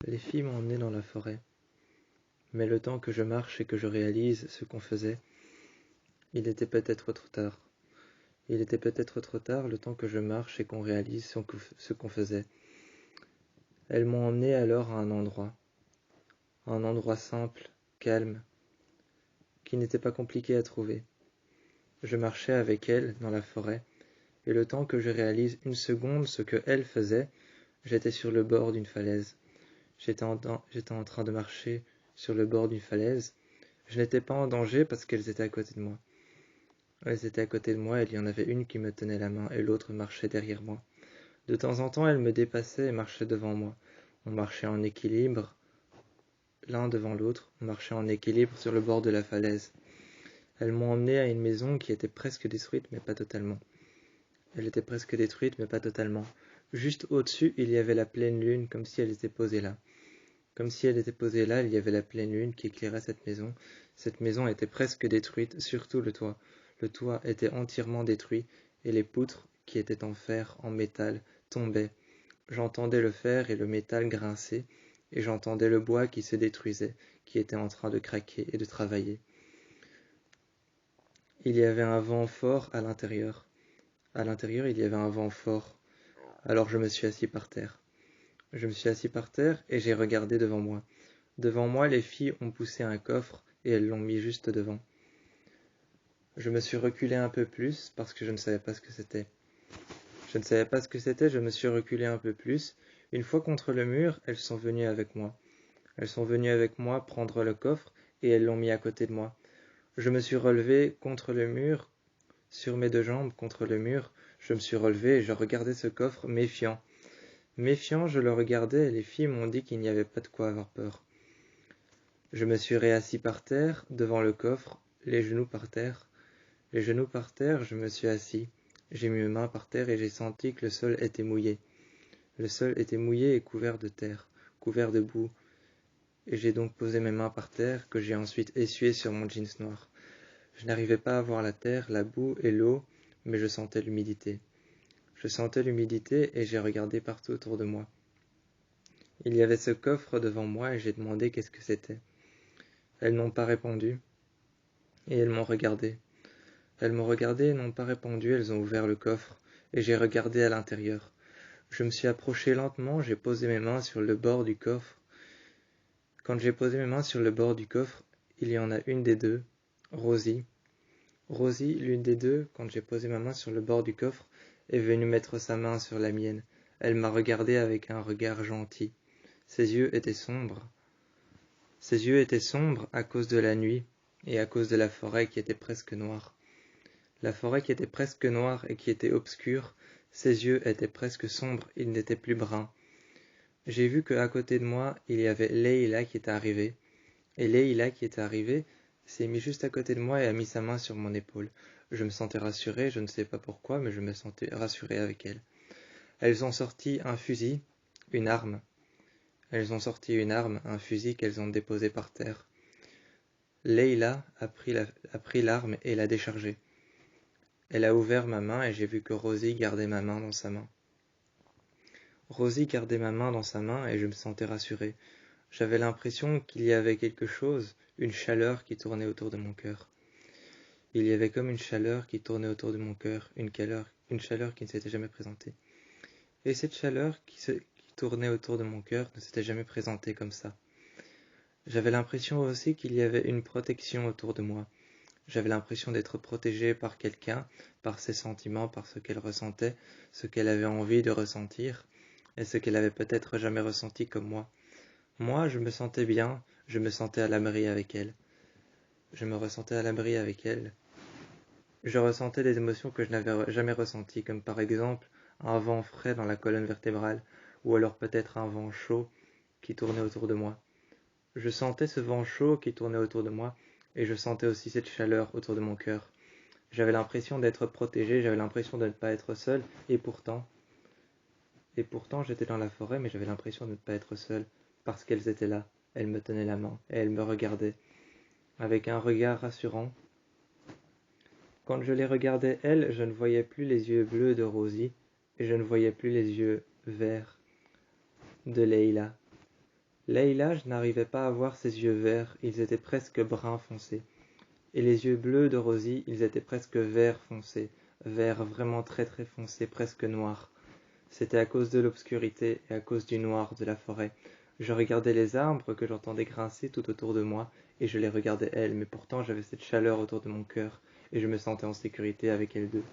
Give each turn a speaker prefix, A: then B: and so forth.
A: Les filles m'ont emmené dans la forêt, mais le temps que je marche et que je réalise ce qu'on faisait, il était peut-être trop tard. Il était peut-être trop tard le temps que je marche et qu'on réalise ce qu'on faisait. Elles m'ont emmené alors à un endroit simple, calme, qui n'était pas compliqué à trouver. Je marchais avec elles dans la forêt, et le temps que je réalise une seconde ce que elles faisaient, j'étais sur le bord d'une falaise. J'étais en train de marcher sur le bord d'une falaise. Je n'étais pas en danger parce qu'elles étaient à côté de moi. Elles étaient à côté de moi, et il y en avait une qui me tenait la main et l'autre marchait derrière moi. De temps en temps, elles me dépassaient et marchaient devant moi. On marchait en équilibre, l'un devant l'autre, on marchait en équilibre sur le bord de la falaise. Elles m'ont emmené à une maison qui était presque détruite, mais pas totalement. Elle était presque détruite, mais pas totalement. Juste au-dessus, il y avait la pleine lune, comme si elle était posée là. Comme si elle était posée là, il y avait la pleine lune qui éclairait cette maison. Cette maison était presque détruite, surtout le toit. Le toit était entièrement détruit, et les poutres, qui étaient en fer, en métal, tombaient. J'entendais le fer et le métal grincer, et j'entendais le bois qui se détruisait, qui était en train de craquer et de travailler. Il y avait un vent fort à l'intérieur. À l'intérieur, il y avait un vent fort. Alors je me suis assis par terre. Je me suis assis par terre et j'ai regardé devant moi. Devant moi, les filles ont poussé un coffre et elles l'ont mis juste devant. Je me suis reculé un peu plus parce que je ne savais pas ce que c'était. Je ne savais pas ce que c'était, je me suis reculé un peu plus. Une fois contre le mur, elles sont venues avec moi. Elles sont venues avec moi prendre le coffre et elles l'ont mis à côté de moi. Je me suis relevé contre le mur, sur mes deux jambes contre le mur. Je me suis relevé et je regardais ce coffre méfiant. Méfiant, je le regardais et les filles m'ont dit qu'il n'y avait pas de quoi avoir peur. Je me suis réassis par terre, devant le coffre, les genoux par terre. Les genoux par terre, je me suis assis. J'ai mis mes mains par terre et j'ai senti que le sol était mouillé. Le sol était mouillé et couvert de terre, couvert de boue. Et j'ai donc posé mes mains par terre, que j'ai ensuite essuyé sur mon jeans noir. Je n'arrivais pas à voir la terre, la boue et l'eau, mais je sentais l'humidité. Je sentais l'humidité et j'ai regardé partout autour de moi. Il y avait ce coffre devant moi et j'ai demandé qu'est-ce que c'était. Elles n'ont pas répondu et elles m'ont regardé. Elles m'ont regardé et n'ont pas répondu, elles ont ouvert le coffre et j'ai regardé à l'intérieur. Je me suis approché lentement, j'ai posé mes mains sur le bord du coffre. Quand j'ai posé mes mains sur le bord du coffre, il y en a une des deux, Rosie. Rosie, l'une des deux, quand j'ai posé ma main sur le bord du coffre, est venue mettre sa main sur la mienne. Elle m'a regardé avec un regard gentil. Ses yeux étaient sombres. Ses yeux étaient sombres à cause de la nuit et à cause de la forêt qui était presque noire. La forêt qui était presque noire et qui était obscure, ses yeux étaient presque sombres, ils n'étaient plus bruns. J'ai vu qu'à côté de moi, il y avait Leïla qui était arrivée. Et Leïla qui était arrivée s'est mise juste à côté de moi et a mis sa main sur mon épaule. Je me sentais rassuré, je ne sais pas pourquoi, mais je me sentais rassuré avec elle. Elles ont sorti un fusil, une arme. Elles ont sorti une arme, un fusil qu'elles ont déposé par terre. Leïla a pris l'arme et l'a déchargée. Elle a ouvert ma main et j'ai vu que Rosie gardait ma main dans sa main. Rosie gardait ma main dans sa main et je me sentais rassuré. J'avais l'impression qu'il y avait quelque chose, une chaleur qui tournait autour de mon cœur. Il y avait comme une chaleur qui tournait autour de mon cœur, une chaleur qui ne s'était jamais présentée. Et cette chaleur qui tournait autour de mon cœur ne s'était jamais présentée comme ça. J'avais l'impression aussi qu'il y avait une protection autour de moi. J'avais l'impression d'être protégé par quelqu'un, par ses sentiments, par ce qu'elle ressentait, ce qu'elle avait envie de ressentir, et ce qu'elle avait peut-être jamais ressenti comme moi. Moi, je me sentais bien, je me sentais à l'abri avec elle. Je me ressentais à l'abri avec elle. Je ressentais des émotions que je n'avais jamais ressenties, comme par exemple un vent frais dans la colonne vertébrale, ou alors peut-être un vent chaud qui tournait autour de moi. Je sentais ce vent chaud qui tournait autour de moi, et je sentais aussi cette chaleur autour de mon cœur. J'avais l'impression d'être protégé, j'avais l'impression de ne pas être seul, et pourtant j'étais dans la forêt, mais j'avais l'impression de ne pas être seul, parce qu'elles étaient là, elles me tenaient la main, et elles me regardaient, avec un regard rassurant. Quand je les regardais, elles, je ne voyais plus les yeux bleus de Rosie, et je ne voyais plus les yeux verts de Leïla. Leïla, je n'arrivais pas à voir ses yeux verts, ils étaient presque brun foncé. Et les yeux bleus de Rosie, ils étaient presque vert foncé, vert vraiment très très foncé, presque noir. C'était à cause de l'obscurité et à cause du noir de la forêt. Je regardais les arbres que j'entendais grincer tout autour de moi, et je les regardais elles, mais pourtant j'avais cette chaleur autour de mon cœur, et je me sentais en sécurité avec elles deux.